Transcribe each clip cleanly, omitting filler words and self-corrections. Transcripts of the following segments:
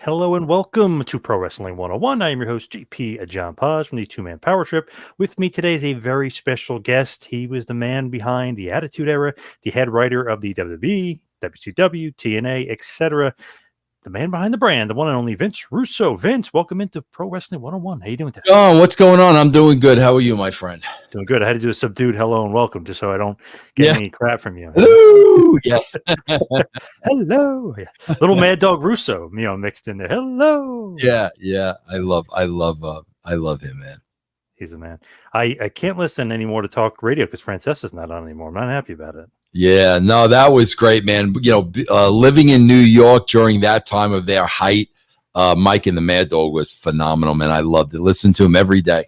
Hello and welcome to Pro Wrestling 101. I am your host, JP John Poz from the Two-Man Power Trip. With me today is a very special guest. He was the man behind the Attitude Era, the head writer of the WWE, WCW, TNA, etc. The man behind the brand, the one and only Vince Russo. Vince, welcome into Pro Wrestling 101. How you doing today? Oh, what's going on? I'm doing good. How are you, my friend? Doing good. I had to do a subdued hello and welcome just so I don't get any crap from you. Hello. Yes. Hello. Yeah. Little Mad Dog Russo, mixed in there. Hello. Yeah. I love him, man. He's a man. I can't listen anymore to talk radio because Francesa's not on anymore. I'm not happy about it. Yeah, no, that was great, man. Living in New York during that time of their height, Mike and the Mad Dog was phenomenal, man. I loved it. Listen to him every day.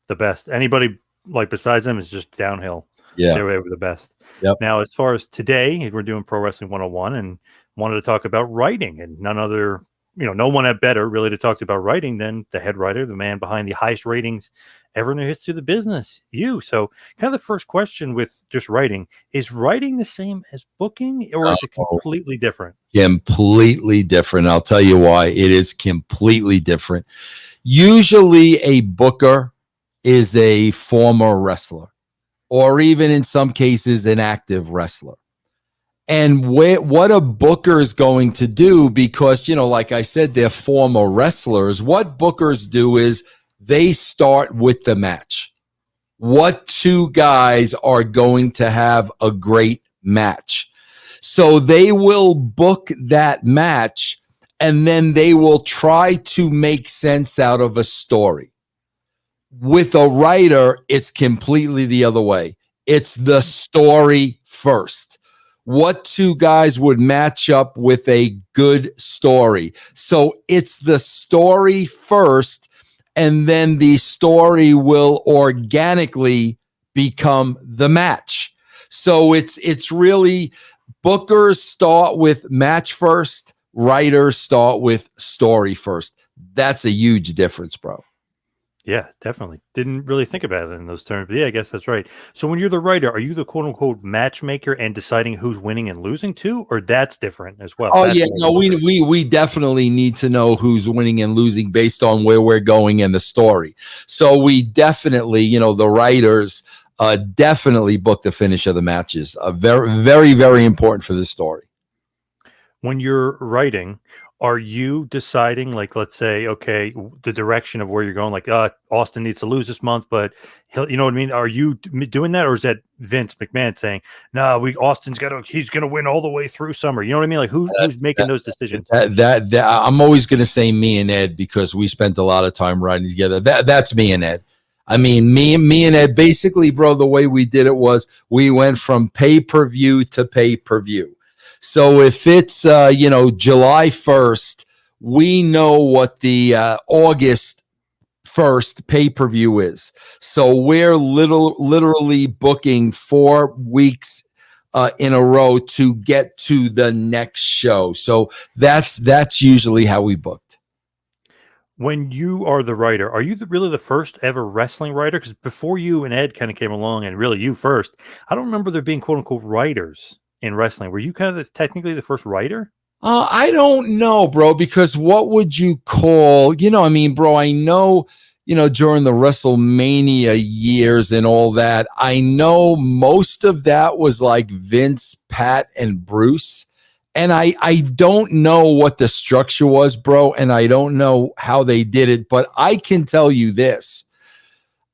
The best. Anybody like besides them is just downhill. Yeah. They were the best. Yep. Now, as far as today, we're doing Pro Wrestling 101 and wanted to talk about writing, and no one had better really to talk about writing than the head writer, the man behind the highest ratings ever in the history of the business, you. So kind of the first question with just writing, is writing the same as booking or is it completely different? Completely different. I'll tell you why. It is completely different. Usually a booker is a former wrestler or even in some cases an active wrestler. And what a booker is going to do, because, like I said, they're former wrestlers. What bookers do is they start with the match. What two guys are going to have a great match? So they will book that match, and then they will try to make sense out of a story. With a writer, it's completely the other way. It's the story first. What two guys would match up with a good story? So it's the story first, and then the story will organically become the match. So it's really bookers start with match first, writers start with story first. That's a huge difference, bro. Yeah, definitely. Didn't really think about it in those terms. But yeah, I guess that's right. So when you're the writer, are you the quote unquote matchmaker and deciding who's winning and losing too? Or that's different as well? Oh, yeah. No, we definitely need to know who's winning and losing based on where we're going in the story. So we definitely, the writers definitely book the finish of the matches. Very, very, very important for this story. When you're writing, are you deciding, like, let's say, okay, the direction of where you're going, like, Austin needs to lose this month, but he'll, you know what I mean? Are you doing that? Or is that Vince McMahon saying, no, he's going to win all the way through summer? You know what I mean? Like who's making those decisions? That I'm always going to say me and Ed, because we spent a lot of time writing together. That's me and Ed. I mean, me and Ed, basically, bro, the way we did it was we went from pay-per-view to pay-per-view. So if it's, July 1st, we know what the August 1st pay-per-view is. So we're literally booking 4 weeks in a row to get to the next show. So that's usually how we booked. When you are the writer, are you really the first ever wrestling writer? Because before you and Ed kind of came along, and really you first, I don't remember there being quote unquote writers in wrestling. Were you kind of technically the first writer? I don't know, bro, because what would you call, bro, I know, during the WrestleMania years and all that, I know most of that was like Vince, Pat, and Bruce. And I don't know what the structure was, bro, and I don't know how they did it, but I can tell you this.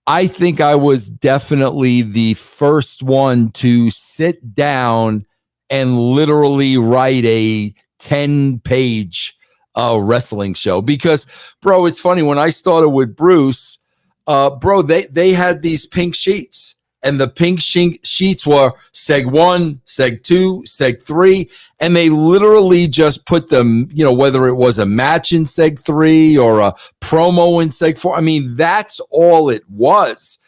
I think I was definitely the first one to sit down and literally write a 10-page wrestling show. Because, bro, it's funny. When I started with Bruce, bro, they had these pink sheets. And the pink sheets were seg 1, seg 2, seg 3. And they literally just put them, whether it was a match in seg 3 or a promo in seg 4. I mean, that's all it was.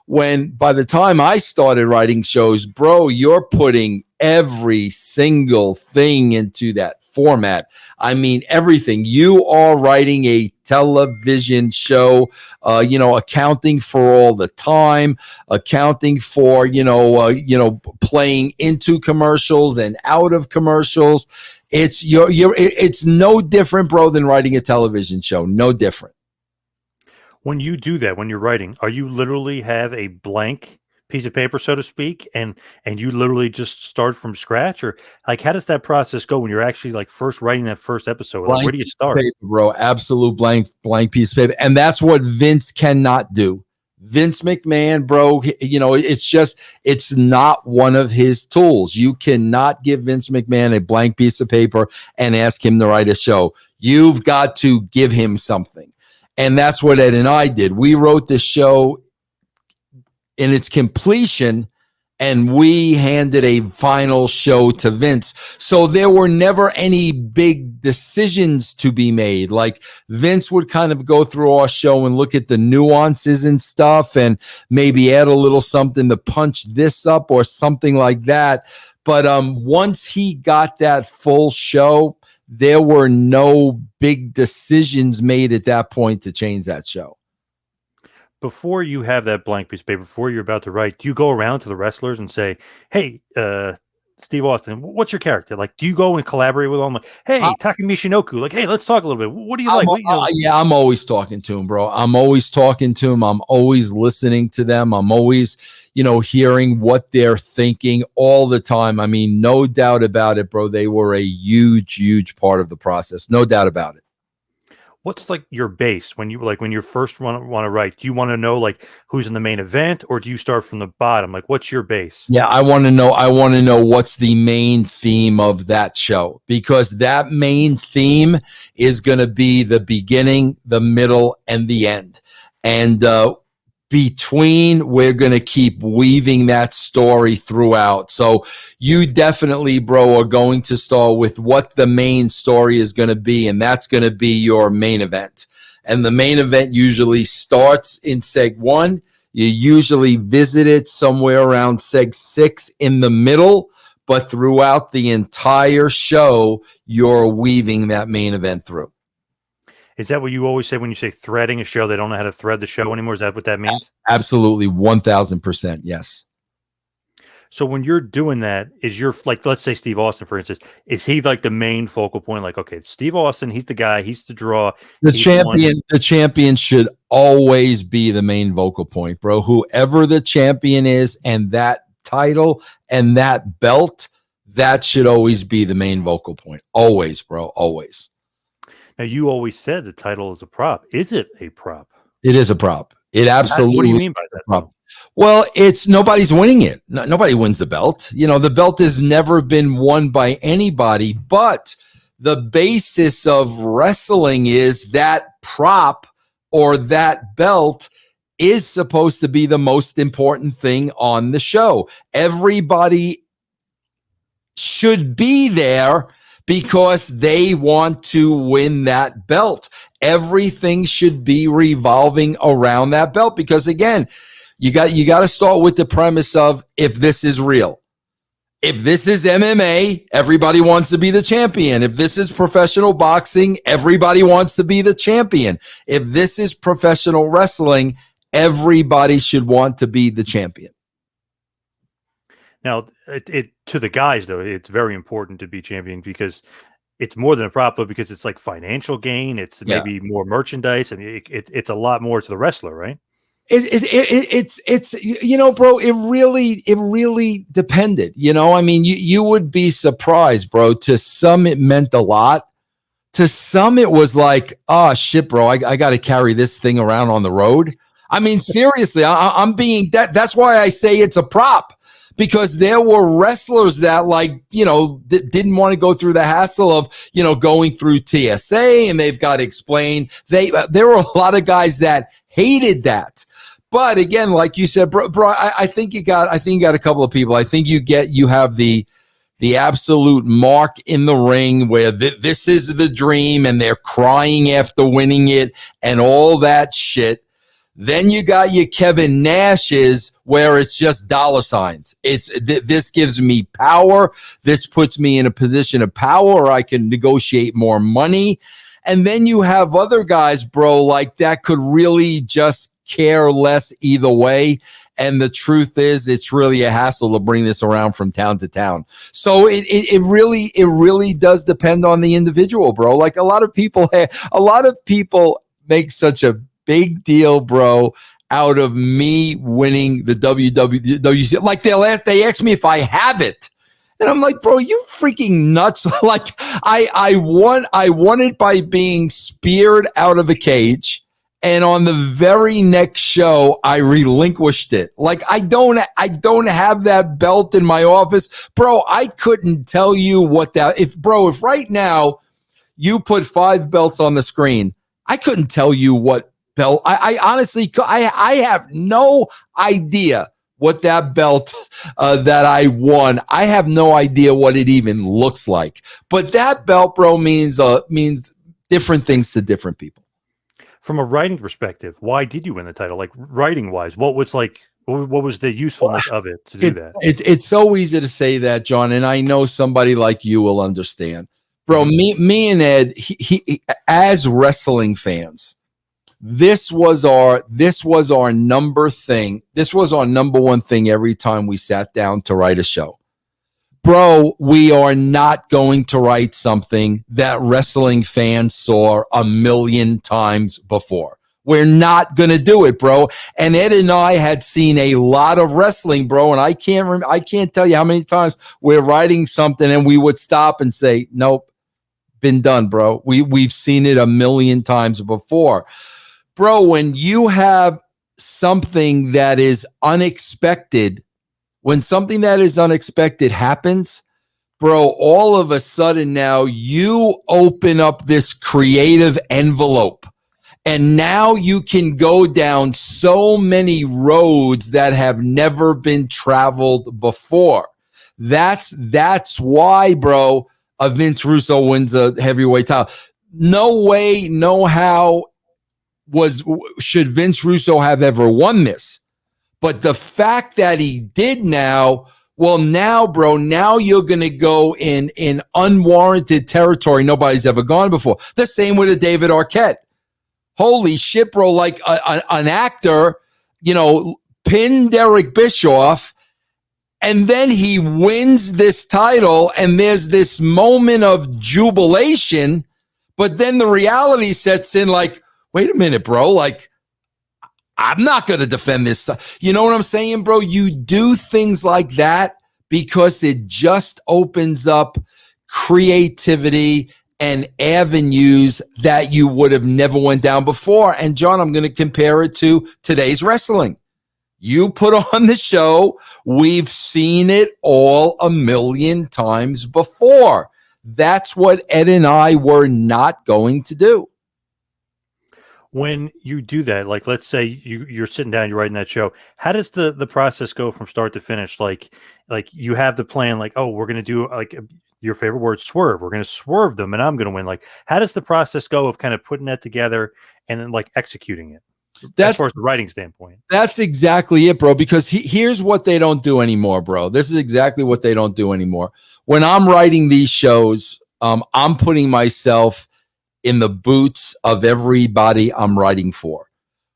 When by the time I started writing shows, bro, you're putting every single thing into that format. I mean, everything. You are writing a television show, accounting for all the time, accounting for, playing into commercials and out of commercials. It's no different, bro, than writing a television show. No different. When you do that, when you're writing, are you literally have a blank piece of paper, so to speak, and you literally just start from scratch? Or like, how does that process go when you're actually like first writing that first episode? Like, where do you start? Paper, bro, absolute blank piece of paper. And that's what Vince cannot do. Vince McMahon, bro, it's not one of his tools. You cannot give Vince McMahon a blank piece of paper and ask him to write a show. You've got to give him something. And that's what Ed and I did. We wrote the show in its completion, and we handed a final show to Vince. So there were never any big decisions to be made. Like, Vince would kind of go through our show and look at the nuances and stuff and maybe add a little something to punch this up or something like that. But once he got that full show, there were no big decisions made at that point to change that show. Before you have that blank piece of paper, before you're about to write, do you go around to the wrestlers and say, "Hey, Steve Austin, what's your character?" Like, do you go and collaborate with them? Like, "Hey, Takumi Shinoku, like, hey, let's talk a little bit. What do you like?" Yeah, I'm always talking to him, bro. I'm always talking to him. I'm always listening to them. I'm always, hearing what they're thinking all the time. I mean, no doubt about it, bro. They were a huge part of the process. No doubt about it. What's like your base when you first want to write? Do you want to know like who's in the main event, or do you start from the bottom? Like, what's your base? Yeah, I want to know what's the main theme of that show, because that main theme is going to be the beginning, the middle, and the end. And between, we're going to keep weaving that story throughout. So you definitely, bro, are going to start with what the main story is going to be, and that's going to be your main event. And the main event usually starts in seg 1. You usually visit it somewhere around seg 6 in the middle, but throughout the entire show, you're weaving that main event through. Is that what you always say when you say threading a show? They don't know how to thread the show anymore. Is that what that means? Absolutely, 1,000%. Yes. So when you're doing that, is your, like, let's say Steve Austin, for instance, is he like the main focal point? Like, okay, Steve Austin, he's the guy, he's the draw. The champion should always be the main focal point, bro. Whoever the champion is, and that title and that belt, that should always be the main focal point. Always, bro. Always. Now, you always said the title is a prop. Is it a prop? It is a prop. It absolutely. What do you mean by that? Prop. Well, it's nobody's winning it. Nobody wins the belt. The belt has never been won by anybody, but the basis of wrestling is that prop or that belt is supposed to be the most important thing on the show. Everybody should be there because they want to win that belt. Everything should be revolving around that belt, because again, you got to start with the premise of, if this is real. If this is MMA, everybody wants to be the champion. If this is professional boxing, everybody wants to be the champion. If this is professional wrestling, everybody should want to be the champion. Now, to the guys, though, it's very important to be champion, because it's more than a prop, though, because it's like financial gain. It's maybe more merchandise. I mean, it's a lot more to the wrestler, right? It's bro, it really depended. I mean, you would be surprised, bro. To some, it meant a lot. To some, it was like, oh shit, bro, I got to carry this thing around on the road. I mean, seriously, I'm being that's why I say it's a prop. Because there were wrestlers that, like, didn't want to go through the hassle of, going through TSA, and they've got to explain. There were a lot of guys that hated that. But again, like you said, bro, I think you got a couple of people. I think you have the absolute mark in the ring where this is the dream, and they're crying after winning it and all that shit. Then you got your Kevin Nash's, where it's just dollar signs. This gives me power. This puts me in a position of power where I can negotiate more money. And then you have other guys, bro, like that could really just care less either way. And the truth is, it's really a hassle to bring this around from town to town. So it really does depend on the individual, bro. Like a lot of people make such a big deal, bro, out of me winning the WWDC. Like they ask me if I have it. And I'm like, bro, you freaking nuts. Like I won it by being speared out of a cage. And on the very next show, I relinquished it. Like I don't have that belt in my office. Bro, I couldn't tell you what that, if right now you put 5 belts on the screen, I couldn't tell you what belt. I honestly, I have no idea what that belt that I won. I have no idea what it even looks like. But that belt, bro, means different things to different people. From a writing perspective, why did you win the title? Like writing wise, what was the usefulness of it to do that? It's so easy to say that, John, and I know somebody like you will understand, bro. Me and Ed, he as wrestling fans, this was our number thing. This was our number one thing every time we sat down to write a show. Bro, we are not going to write something that wrestling fans saw a million times before. We're not going to do it, bro. And Ed and I had seen a lot of wrestling, bro, and I can't tell you how many times we're writing something and we would stop and say, nope, been done, bro. We've seen it a million times before. Bro, when you have something that is unexpected, when something that is unexpected happens, bro, all of a sudden now you open up this creative envelope. And now you can go down so many roads that have never been traveled before. That's why, bro, Vince Russo wins a heavyweight title. No way, no how should Vince Russo have ever won this. But the fact that he did now, well, now, bro, now you're going to go in unwarranted territory nobody's ever gone before. The same with a David Arquette. Holy shit, bro, like an actor, pinned Eric Bischoff, and then he wins this title, and there's this moment of jubilation, but then the reality sets in like, wait a minute, bro, like, I'm not going to defend this. You know what I'm saying, bro? You do things like that because it just opens up creativity and avenues that you would have never went down before. And John, I'm going to compare it to today's wrestling. You put on the show, we've seen it all a million times before. That's what Ed and I were not going to do. When you do that, like let's say you're sitting down, you're writing that show, how does the process go from start to finish? Like you have the plan, like, oh, we're going to do like your favorite word, swerve. We're going to swerve them and I'm going to win. Like, how does the process go of kind of putting that together and then like executing it? As far as the writing standpoint. That's exactly it, bro. Because here's what they don't do anymore, bro. This is exactly what they don't do anymore. When I'm writing these shows, I'm putting myself in the boots of everybody I'm writing for.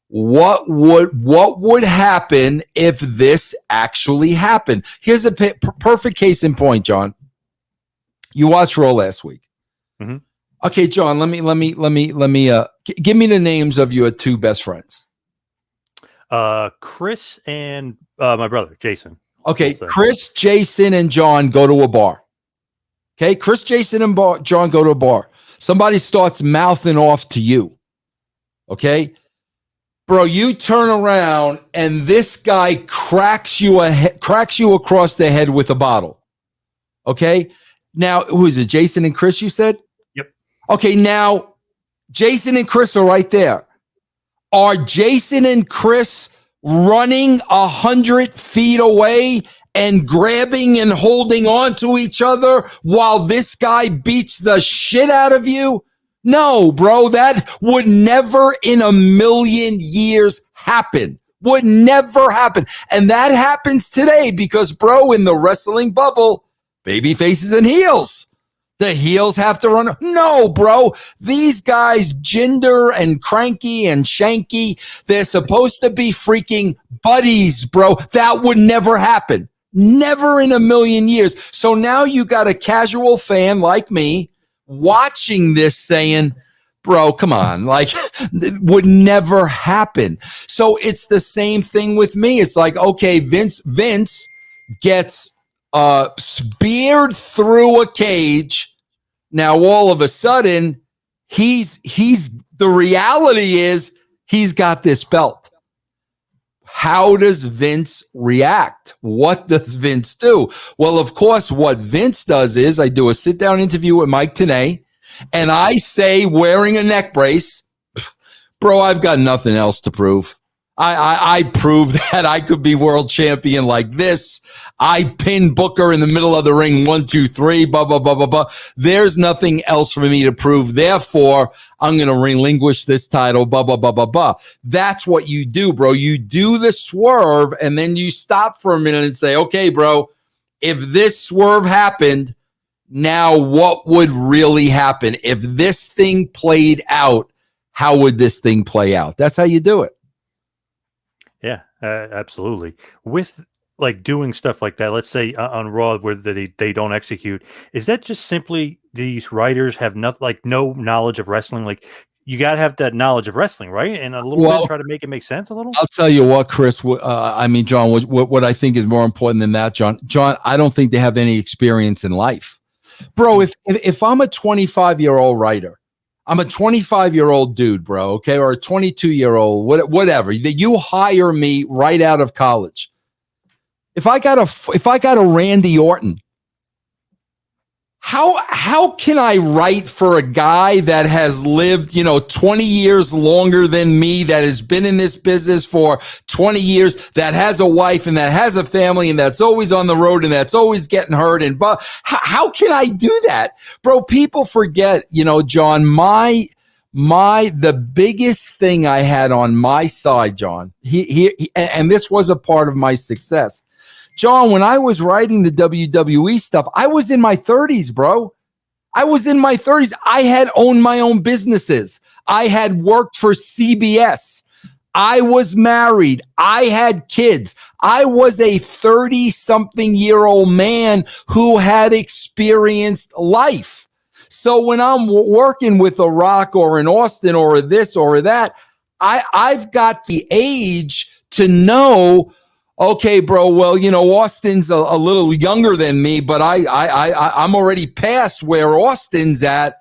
What would happen if this actually happened? Here's a perfect case in point, John. You watched Raw last week. Mm-hmm. Okay, John, let me give me the names of your 2 best friends. Chris and my brother, Jason. Okay, Chris, Jason, and John go to a bar. Okay, Chris, Jason, and John go to a bar. Somebody starts mouthing off to you. Okay? Bro, you turn around and this guy cracks you across the head with a bottle. Okay? Now, who is it? Jason and Chris, you said? Yep. Okay, now Jason and Chris are right there. Are Jason and Chris running 100 feet away and grabbing and holding on to each other while this guy beats the shit out of you? No, bro, that would never in a million years happen. Would never happen. And that happens today because, bro, in the wrestling bubble, baby faces and heels. The heels have to run. No, bro. These guys, Jinder and Cranky and Shanky, they're supposed to be freaking buddies, bro. That would never happen. Never in a million years. So now you got a casual fan like me watching this saying, bro, come on. Like, it would never happen. So it's the same thing with me. It's like, okay, Vince gets speared through a cage. Now, all of a sudden, the reality is he's got this belt. How does Vince react? What does Vince do? Well, of course, what Vince does is I do a sit-down interview with Mike Tenay, and I say, wearing a neck brace, bro, I've got nothing else to prove. I proved that I could be world champion like this. I pinned Booker in the middle of the ring, 1, 2, 3, blah, blah, blah, blah, blah. There's nothing else for me to prove. Therefore, I'm going to relinquish this title, blah, blah, blah, blah, blah. That's what you do, bro. You do the swerve, and then you stop for a minute and say, okay, bro, if this swerve happened, now what would really happen? If this thing played out, how would this thing play out? That's how you do it. Yeah, absolutely. With like doing stuff like that, let's say on Raw where they don't execute, is that just simply these writers have no knowledge of wrestling? Like, you got to have that knowledge of wrestling, right? And a little bit try to make it make sense a little. I'll tell you what, Chris. John, what I think is more important than that, John, I don't think they have any experience in life. Bro, if I'm a 25-year-old writer, I'm a 25-year-old dude, bro, okay, or a 22-year-old, whatever. That you hire me right out of college. If I got a Randy Orton, how can I write for a guy that has lived, 20 years longer than me, that has been in this business for 20 years, that has a wife and that has a family and that's always on the road and that's always getting hurt? And but how can I do that, bro? People forget, John, the biggest thing I had on my side, John, and this was a part of my success. John, when I was writing the WWE stuff, I was in my 30s, bro. I was in my 30s. I had owned my own businesses. I had worked for CBS. I was married. I had kids. I was a 30-something-year-old man who had experienced life. So when I'm working with a Rock or an Austin or a this or that, I've got the age to know, okay, bro, well, Austin's a little younger than me, but I'm already past where Austin's at.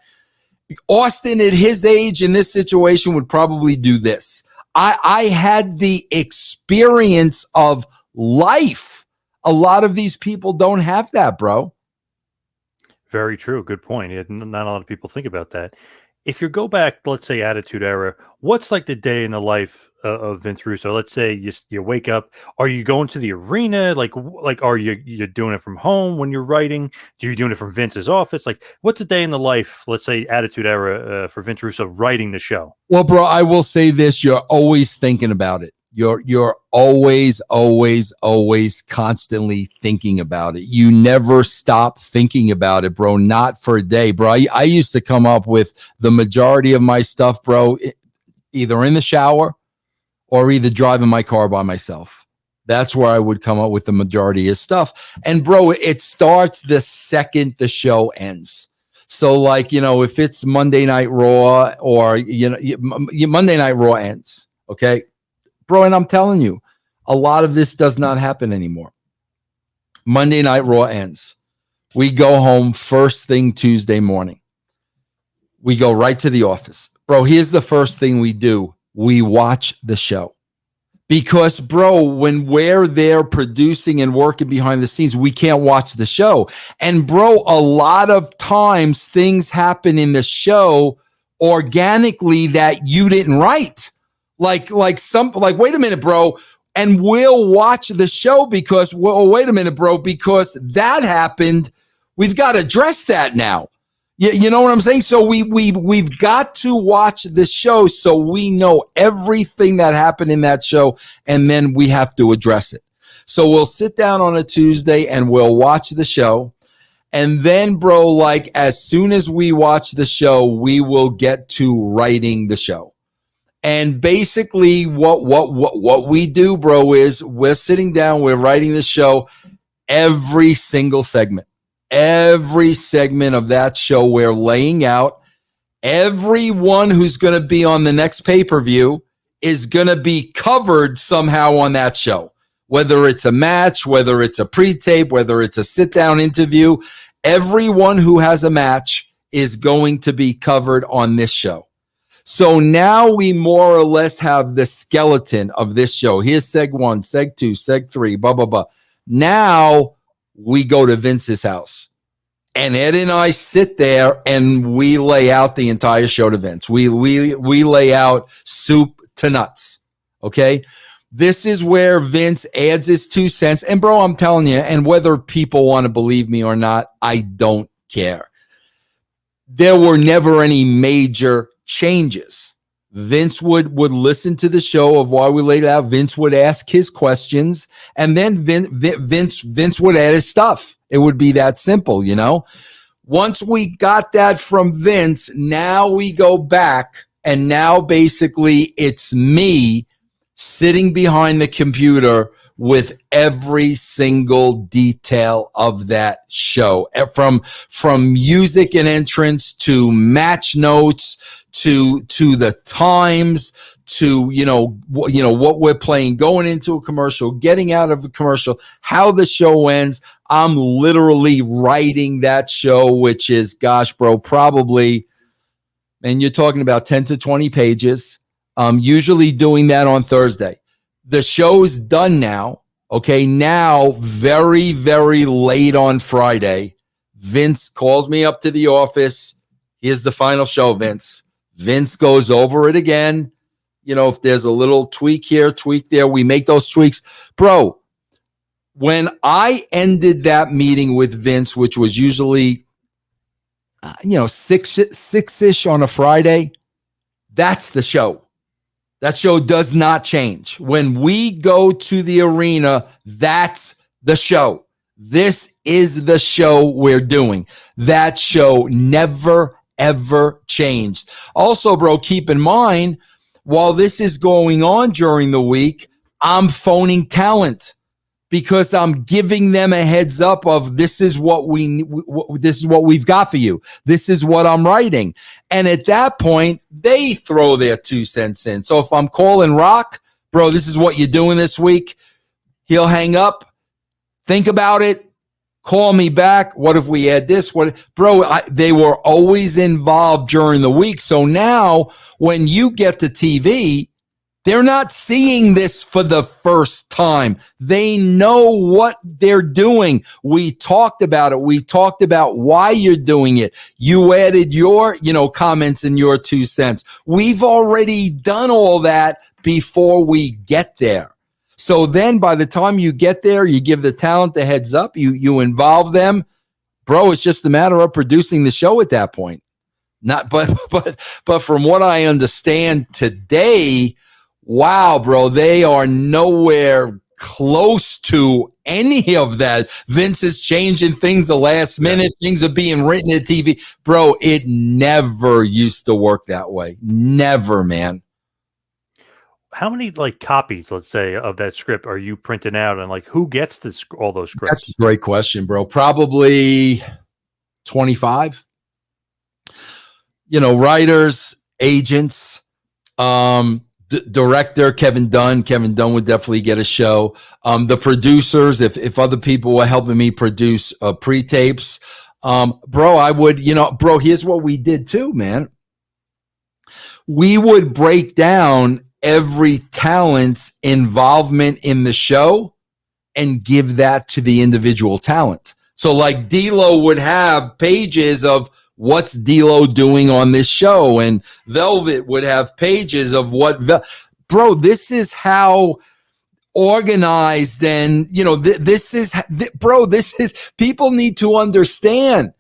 Austin at his age in this situation would probably do this. I had the experience of life. A lot of these people don't have that, bro. Very true. Good point. Not a lot of people think about that. If you go back, let's say Attitude Era, what's like the day in the life of Vince Russo? Let's say you wake up. Are you going to the arena? Like are you're doing it from home when you're writing? Are you doing it from Vince's office? Like, what's a day in the life, let's say Attitude Era, for Vince Russo writing the show? Well, bro, I will say this. You're always thinking about it. You're always constantly thinking about it. You never stop thinking about it, bro. Not for a day, bro. I used to come up with the majority of my stuff, bro, either in the shower or either driving my car by myself. That's where I would come up with the majority of stuff. And bro, it starts the second the show ends. So like, if it's Monday Night Raw or, Monday Night Raw ends, okay? Bro, and I'm telling you, a lot of this does not happen anymore. Monday Night Raw ends. We go home first thing Tuesday morning. We go right to the office. Bro, here's the first thing we do. We watch the show. Because, bro, when we're there producing and working behind the scenes, we can't watch the show. And, bro, a lot of times things happen in the show organically that you didn't write. Like, wait a minute, bro. And we'll watch the show because, well, wait a minute, bro, because that happened. We've got to address that now. You know what I'm saying? So we've got to watch the show so we know everything that happened in that show, and then we have to address it. So we'll sit down on a Tuesday and we'll watch the show. And then, bro, like as soon as we watch the show, we will get to writing the show. And basically what we do, bro, is we're sitting down, we're writing the show, every single segment. Every segment of that show we're laying out. Everyone who's going to be on the next pay-per-view is going to be covered somehow on that show. Whether it's a match, whether it's a pre-tape, whether it's a sit-down interview, everyone who has a match is going to be covered on this show. So now we more or less have the skeleton of this show. Here's seg 1, seg 2, seg 3, blah, blah, blah. Now we go to Vince's house. And Ed and I sit there and we lay out the entire show to Vince. We lay out soup to nuts. Okay? This is where Vince adds his 2 cents. And bro, I'm telling you, and whether people want to believe me or not, I don't care. There were never any major changes. Vince would listen to the show of why we laid it out. Vince would ask his questions, and then Vince would add his stuff. It would be that simple, you know? Once we got that from Vince, now we go back, and now basically it's me sitting behind the computer with every single detail of that show, from music and entrance to match notes to the times to what we're playing, going into a commercial, getting out of a commercial, how the show ends. I'm literally writing that show, which is, gosh, bro, probably, and you're talking about 10 to 20 pages. I'm usually doing that on Thursday. The show's done now. Okay, now very, very late on Friday, Vince calls me up to the office. Here's the final show, Vince. Vince goes over it again. You know, if there's a little tweak here, tweak there, we make those tweaks. Bro, when I ended that meeting with Vince, which was usually, six-ish on a Friday, that's the show. That show does not change. When we go to the arena, that's the show. This is the show we're doing. That show never, ever changed. Also, bro, keep in mind, while this is going on during the week, I'm phoning talent because I'm giving them a heads up of this is what we've got for you. This is what I'm writing. And at that point, they throw their 2 cents in. So if I'm calling Rock, bro, this is what you're doing this week. He'll hang up, think about it, call me back. What if we add this? They were always involved during the week. So now when you get to TV, they're not seeing this for the first time. They know what they're doing. We talked about it. We talked about why you're doing it. You added your, comments and your 2 cents. We've already done all that before we get there. So then by the time you get there, you give the talent the heads up, you involve them. Bro, it's just a matter of producing the show at that point. But from what I understand today, wow, bro, they are nowhere close to any of that. Vince is changing things the last minute. Things are being written at TV. Bro, it never used to work that way. Never, man. How many copies, let's say, of that script are you printing out, and who gets all those scripts? That's a great question, bro. Probably 25. Writers, agents, director Kevin Dunn. Kevin Dunn would definitely get a show. The producers, if other people were helping me produce pre-tapes, bro, I would, bro, here's what we did too, man. We would break down every talent's involvement in the show and give that to the individual talent. So like D-Lo would have pages of what's D-Lo doing on this show, and Velvet would have pages of what bro, this is how organized, and this is people need to understand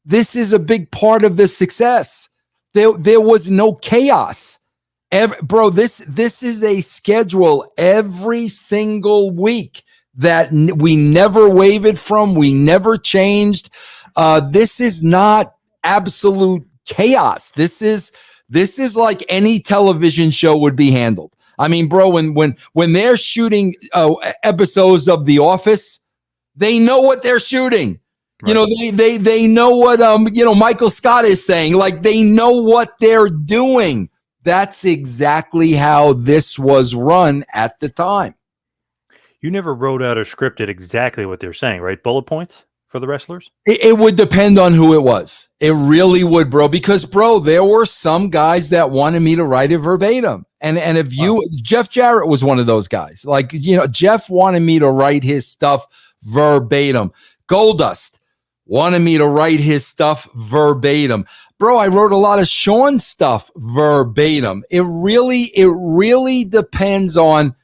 this is a big part of the success. There was no chaos. Bro, this is a schedule every single week that we never wavered from. We never changed. This is not absolute chaos. This is like any television show would be handled. I mean, bro, when they're shooting episodes of The Office, they know what they're shooting. Right. You know, they know what Michael Scott is saying. Like, they know what they're doing. That's exactly how this was run at the time. You never wrote out or scripted exactly what they're saying, right? Bullet points for the wrestlers? It would depend on who it was. It really would, bro. Because, bro, there were some guys that wanted me to write it verbatim. And if Jeff Jarrett was one of those guys. Like, Jeff wanted me to write his stuff verbatim. Goldust wanted me to write his stuff verbatim. Bro, I wrote a lot of Sean's stuff verbatim. It really depends on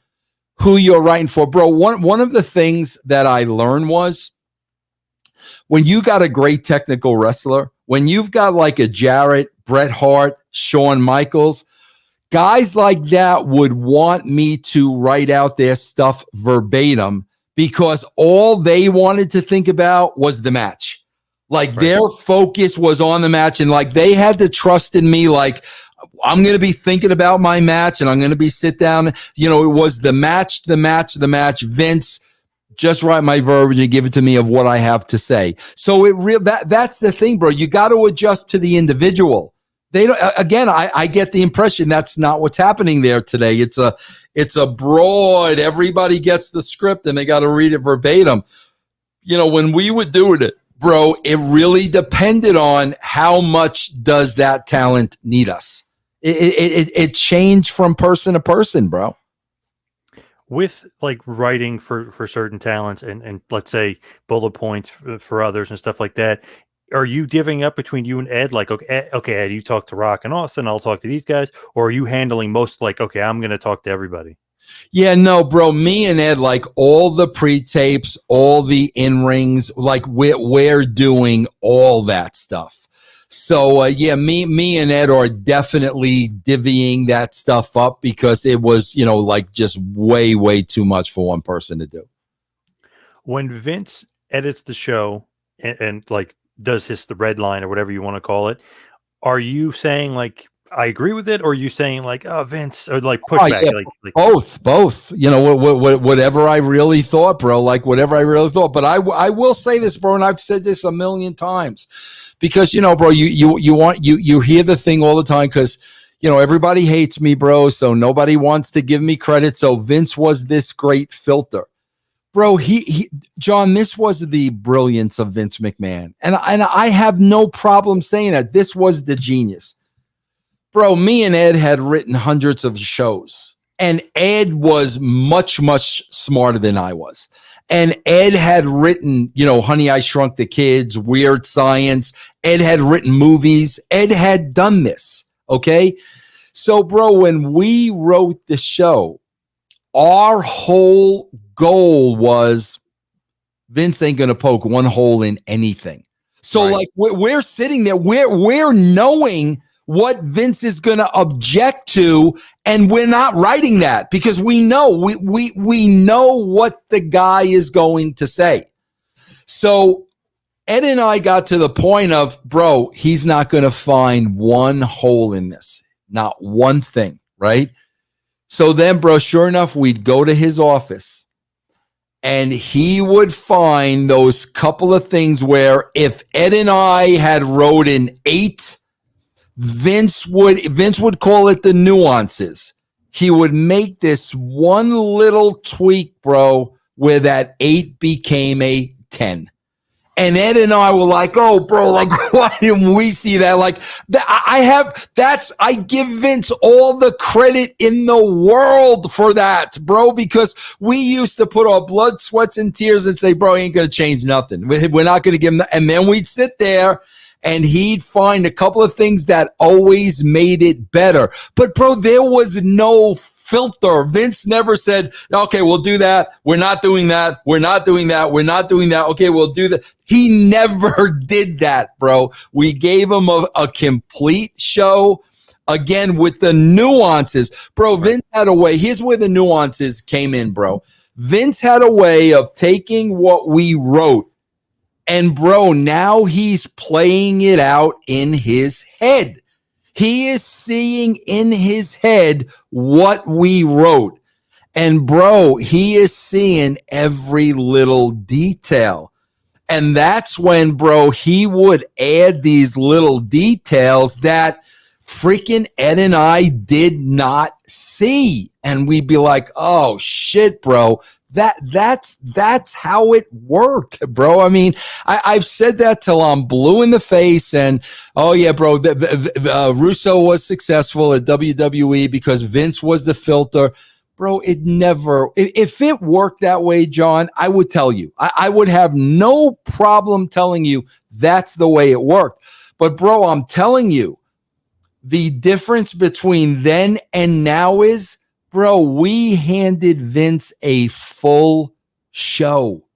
who you're writing for. Bro, one of the things that I learned was, when you got a great technical wrestler, when you've got like a Jarrett, Bret Hart, Shawn Michaels, guys like that would want me to write out their stuff verbatim because all they wanted to think about was the match. Like, right. Their focus was on the match, and like they had to trust in me. Like, I'm going to be thinking about my match, and I'm going to be sit down. It was the match. Vince, just write my verbiage and give it to me of what I have to say. So that's the thing, bro. You got to adjust to the individual. They don't, again, I get the impression that's not what's happening there today. It's a broad, everybody gets the script and they got to read it verbatim. When we were doing it, bro, it really depended on how much does that talent need us. It changed from person to person, bro. With like writing for certain talents and let's say bullet points for others and stuff like that, are you divvying up between you and Ed? Like, okay, Ed, you talk to Rock and Austin, I'll talk to these guys, or are you handling most like, okay, I'm going to talk to everybody? Yeah, no, bro. Me and Ed, like all the pre-tapes, all the in-rings, like we're doing all that stuff. So, me and Ed are definitely divvying that stuff up because it was, like just way, way too much for one person to do. When Vince edits the show and like does the red line or whatever you want to call it, are you saying like, I agree with it, or are you saying like, oh, Vince, or like pushback? Yeah. Like both. Whatever I really thought, bro. Like whatever I really thought. But I will say this, bro, and I've said this a million times, because bro, you hear the thing all the time because everybody hates me, bro. So nobody wants to give me credit. So Vince was this great filter. Bro, John, this was the brilliance of Vince McMahon, and I have no problem saying that this was the genius. Bro, me and Ed had written hundreds of shows, and Ed was much, much smarter than I was. And Ed had written, Honey, I Shrunk the Kids, Weird Science. Ed had written movies. Ed had done this, okay? So, bro, when we wrote the show, our whole goal was Vince ain't going to poke one hole in anything. So, right. Like, we're sitting there, we're knowing what Vince is going to object to, and we're not writing that because we know we know what the guy is going to say. So Ed and I got to the point of, bro, he's not going to find one hole in this, not one thing, right? So then, bro, sure enough, we'd go to his office and he would find those couple of things where if Ed and I had wrote an 8, Vince would call it the nuances. He would make this one little tweak, bro, where that 8 became a 10. And Ed and I were like, oh, bro, like, why didn't we see that? Like, I give Vince all the credit in the world for that, bro, because we used to put our blood, sweats, and tears and say, bro, he ain't going to change nothing. We're not going to give him that. And then we'd sit there and he'd find a couple of things that always made it better. But, bro, there was no filter. Vince never said, okay, we'll do that. We're not doing that. We're not doing that. We're not doing that. Okay, we'll do that. He never did that, bro. We gave him a complete show, again, with the nuances. Bro, Vince had a way. Here's where the nuances came in, bro. Vince had a way of taking what we wrote And bro, now he's playing it out in his head. He is seeing in his head what we wrote. And bro, he is seeing every little detail. And that's when, bro, he would add these little details that freaking Ed and I did not see. And we'd be like, oh shit, bro. That's how it worked, bro. I mean, I've said that till I'm blue in the face. And oh yeah, bro, Russo was successful at WWE because Vince was the filter. Bro, it never, if it worked that way, John, I would tell you. I would have no problem telling you that's the way it worked. But bro, I'm telling you, the difference between then and now is, bro, we handed Vince a full show.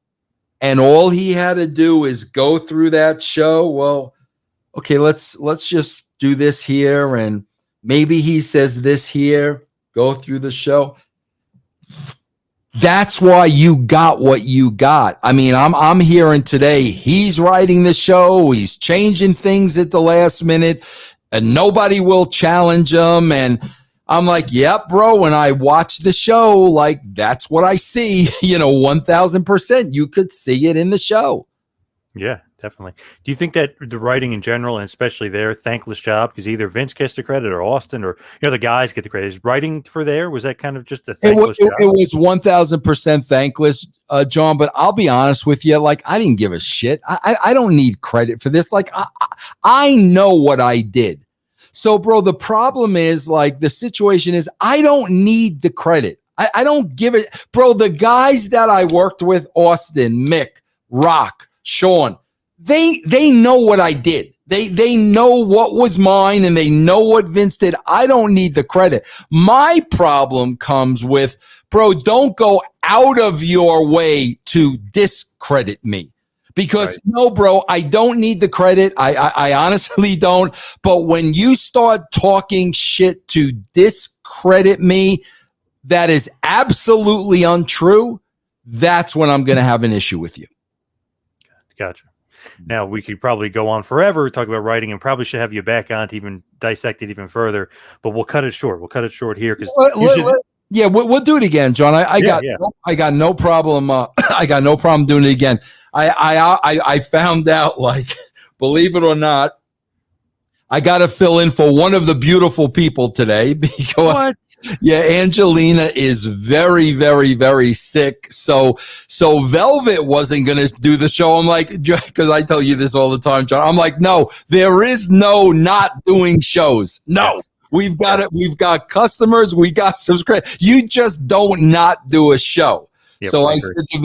And all he had to do is go through that show. Well, okay, let's just do this here. And maybe he says this here, go through the show. That's why you got what you got. I mean, I'm hearing today he's writing the show, he's changing things at the last minute, and nobody will challenge him. And I'm like, yep, bro. When I watch the show, like that's what I see. 1000%. You could see it in the show. Yeah, definitely. Do you think that the writing in general, and especially their thankless job, because either Vince gets the credit or Austin or the guys get the credit, is writing for there? Was that kind of just a thankless job? It was 1000% thankless, John. But I'll be honest with you, like I didn't give a shit. I don't need credit for this. Like I know what I did. So, bro, the problem is like the situation is I don't need the credit. I don't give it, bro. The guys that I worked with, Austin, Mick, Rock, Sean, they know what I did. They know what was mine and they know what Vince did. I don't need the credit. My problem comes with, bro, don't go out of your way to discredit me. Because no, bro, I don't need the credit. I honestly don't. But when you start talking shit to discredit me, that is absolutely untrue. That's when I'm going to have an issue with you. Gotcha. Now, we could probably go on forever, talk about writing, and probably should have you back on to even dissect it even further. But we'll cut it short. We'll cut it short here because yeah, we'll do it again, John. I got no problem. I got no problem doing it again. I found out, like, believe it or not, I got to fill in for one of the beautiful people today because Angelina is very, very, very sick. So Velvet wasn't going to do the show. I'm like, because I tell you this all the time, John. I'm like, no, there is no not doing shows. No. We've got it. We've got customers. We got subscribers. You just don't not do a show. Yep, so I said to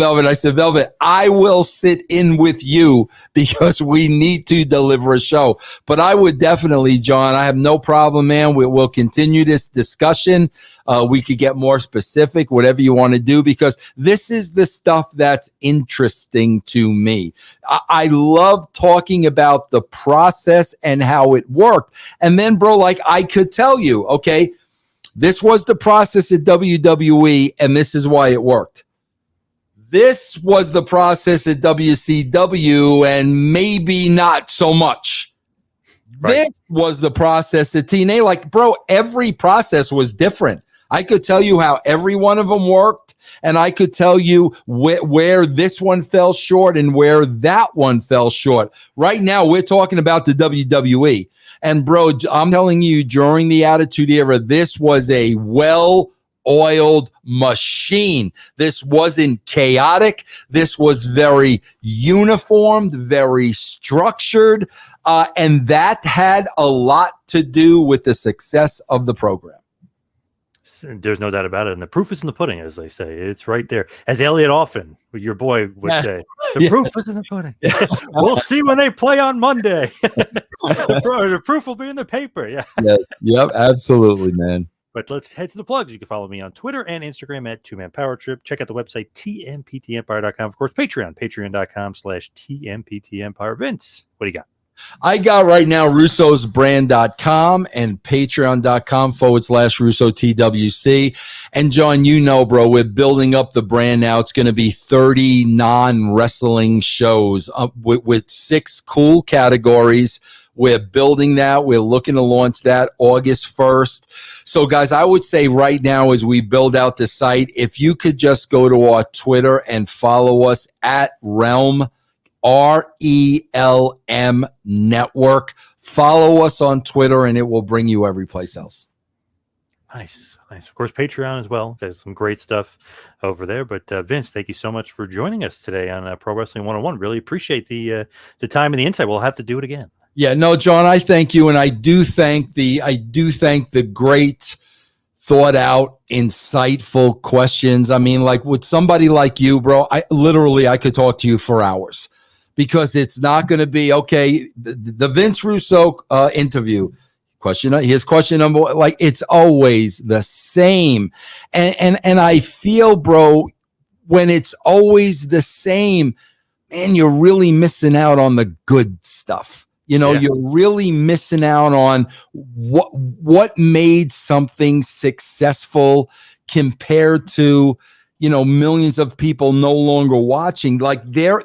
Velvet, I will sit in with you because we need to deliver a show. But I would definitely, John, I have no problem, man. We'll continue this discussion. We could get more specific, whatever you want to do, because this is the stuff that's interesting to me. I love talking about the process and how it worked. And then, bro, like I could tell you, okay, this was the process at WWE, and this is why it worked. This was the process at WCW, and maybe not so much. Right. This was the process at TNA. Like, bro, every process was different. I could tell you how every one of them worked, and I could tell you where this one fell short and where that one fell short. Right now, we're talking about the WWE. And, bro, I'm telling you, during the Attitude Era, this was a well-oiled machine. This wasn't chaotic. This was very uniformed, very structured, and that had a lot to do with the success of the program. There's no doubt about it. And the proof is in the pudding, as they say. It's right there. As Elliot Often, your boy, would say, the proof is in the pudding. We'll see when they play on Monday. The proof will be in the paper. Yeah. Yes. Yep. Absolutely, man. But let's head to the plugs. You can follow me on Twitter and Instagram at 2Man Power Trip. Check out the website, tmptempire.com. Of course, patreon.com/tmptempire. Vince, what do you got? I got right now russosbrand.com and patreon.com/RussoTWC. And John, you know, bro, we're building up the brand now. It's going to be 30 non-wrestling shows with 6 cool categories. We're building that. We're looking to launch that August 1st. So, guys, I would say right now as we build out the site, if you could just go to our Twitter and follow us at Relm, RELM Network. Follow us on Twitter, and it will bring you every place else. Nice. Of course, Patreon as well. There's some great stuff over there. But Vince, thank you so much for joining us today on Pro Wrestling 101. Really appreciate the time and the insight. We'll have to do it again. Yeah, no, John, I thank you, and I do thank the great, thought out, insightful questions. I mean, like with somebody like you, bro, I could talk to you for hours. Because it's not going to be, okay, the Vince Russo interview, his question number one, like it's always the same. And I feel, bro, when it's always the same, man, you're really missing out on the good stuff. You know, You're really missing out on what made something successful compared to, you know, millions of people no longer watching. Like there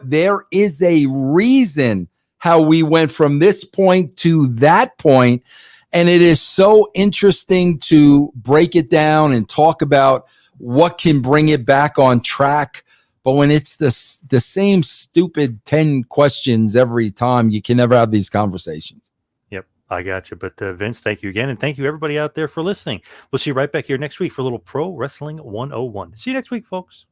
is a reason how we went from this point to that point. And it is so interesting to break it down and talk about what can bring it back on track. But when it's the same stupid 10 questions every time, you can never have these conversations. Yep, I got you. But Vince, thank you again. And thank you, everybody out there, for listening. We'll see you right back here next week for a little Pro Wrestling 101. See you next week, folks.